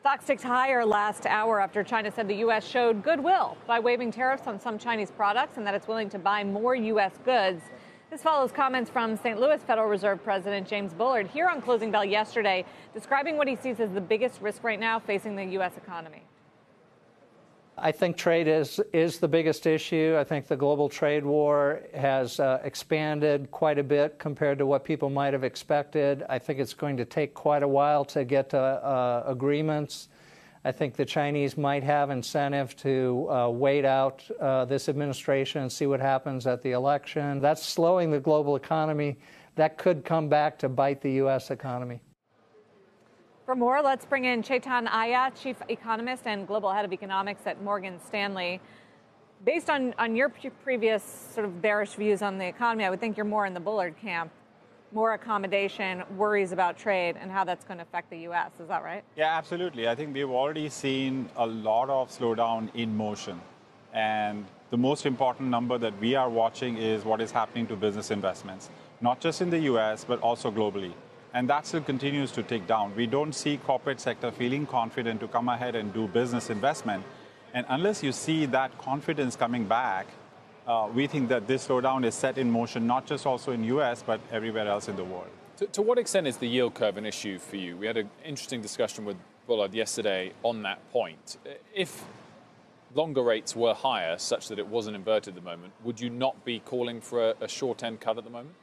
Stocks ticked higher last hour after China said the U.S. showed goodwill by waiving tariffs on some Chinese products and that it's willing to buy more U.S. goods. This follows comments from St. Louis Federal Reserve President James Bullard here on Closing Bell yesterday, describing what he sees as the biggest risk right now facing the U.S. economy. I think trade is the biggest issue. I think the global trade war has expanded quite a bit compared to what people might have expected. I think it's going to take quite a while to get to agreements. I think the Chinese might have incentive to wait out this administration and see what happens at the election. That's slowing the global economy. That could come back to bite the U.S. economy. For more, let's bring in Chetan Iyer, Chief Economist and Global Head of Economics at Morgan Stanley. Based on your previous sort of bearish views on the economy, I would think you're more in the Bullard camp. More accommodation, worries about trade, and how that's going to affect the U.S. Is that right? Yeah, absolutely. I think we've already seen a lot of slowdown in motion. And the most important number that we are watching is what is happening to business investments, not just in the U.S., but also globally. And that still continues to tick down. We don't see corporate sector feeling confident to come ahead and do business investment. And unless you see that confidence coming back, we think that this slowdown is set in motion, not just also in U.S., but everywhere else in the world. To what extent is the yield curve an issue for you? We had an interesting discussion with Bullard yesterday on that point. If longer rates were higher, such that it wasn't inverted at the moment, would you not be calling for a short-end cut at the moment?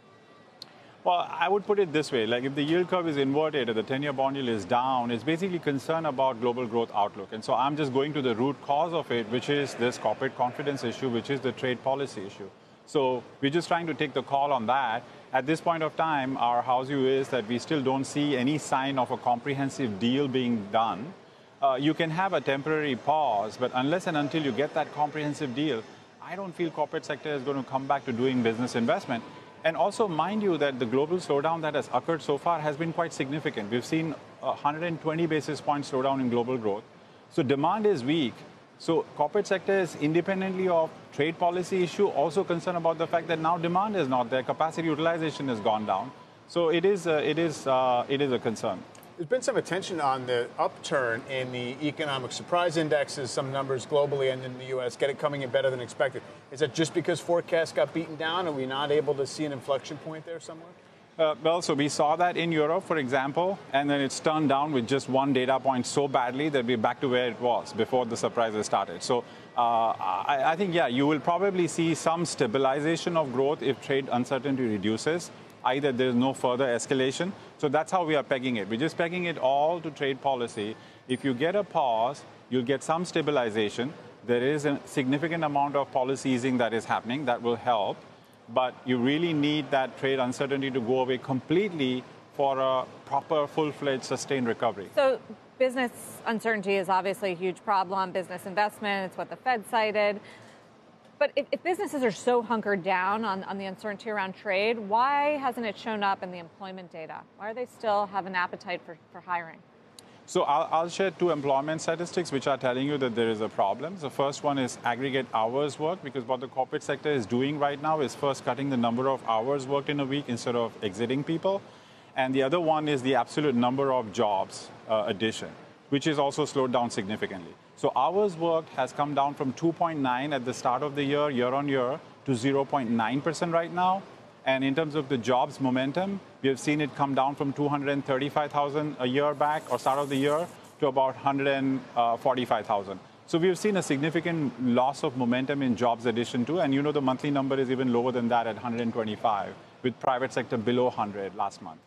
Well, I would put it this way, like if the yield curve is inverted or the 10-year bond yield is down, it's basically concern about global growth outlook. And so I'm just going to the root cause of it, which is this corporate confidence issue, which is the trade policy issue. So we're just trying to take the call on that. At this point of time, our house view is that we still don't see any sign of a comprehensive deal being done. You can have a temporary pause, but unless and until you get that comprehensive deal, I don't feel corporate sector is going to come back to doing business investment. And also, mind you, that the global slowdown that has occurred so far has been quite significant. We've seen 120 basis points slowdown in global growth. So demand is weak. So corporate sector is, independently of trade policy issue, also concerned about the fact that now demand is not there. Capacity utilization has gone down. So it is a concern. There's been some attention on the upturn in the economic surprise indexes, some numbers globally and in the U.S. get it coming in better than expected. Is that just because forecasts got beaten down? Are we not able to see an inflection point there somewhere? Well, so we saw that in Europe, for example, and then it's turned down with just one data point so badly that we're back to where it was before the surprises started. So I think, yeah, you will probably see some stabilization of growth if trade uncertainty reduces. Either there's no further escalation. So that's how we are pegging it. We're just pegging it all to trade policy. If you get a pause, you'll get some stabilization. There is a significant amount of policy easing that is happening that will help. But you really need that trade uncertainty to go away completely for a proper, full-fledged, sustained recovery. So business uncertainty is obviously a huge problem. Business investment, it's what the Fed cited. But if businesses are so hunkered down on the uncertainty around trade, why hasn't it shown up in the employment data? Why do they still have an appetite for hiring? So I'll share two employment statistics which are telling you that there is a problem. The first one is aggregate hours worked, because what the corporate sector is doing right now is first cutting the number of hours worked in a week instead of exiting people. And the other one is the absolute number of jobs addition, which is also slowed down significantly. So hours worked has come down from 2.9 at the start of the year on year, to 0.9% right now. And in terms of the jobs momentum, we have seen it come down from 235,000 a year back or start of the year to about 145,000. So we have seen a significant loss of momentum in jobs addition too. And you know the monthly number is even lower than that at 125, with private sector below 100 last month.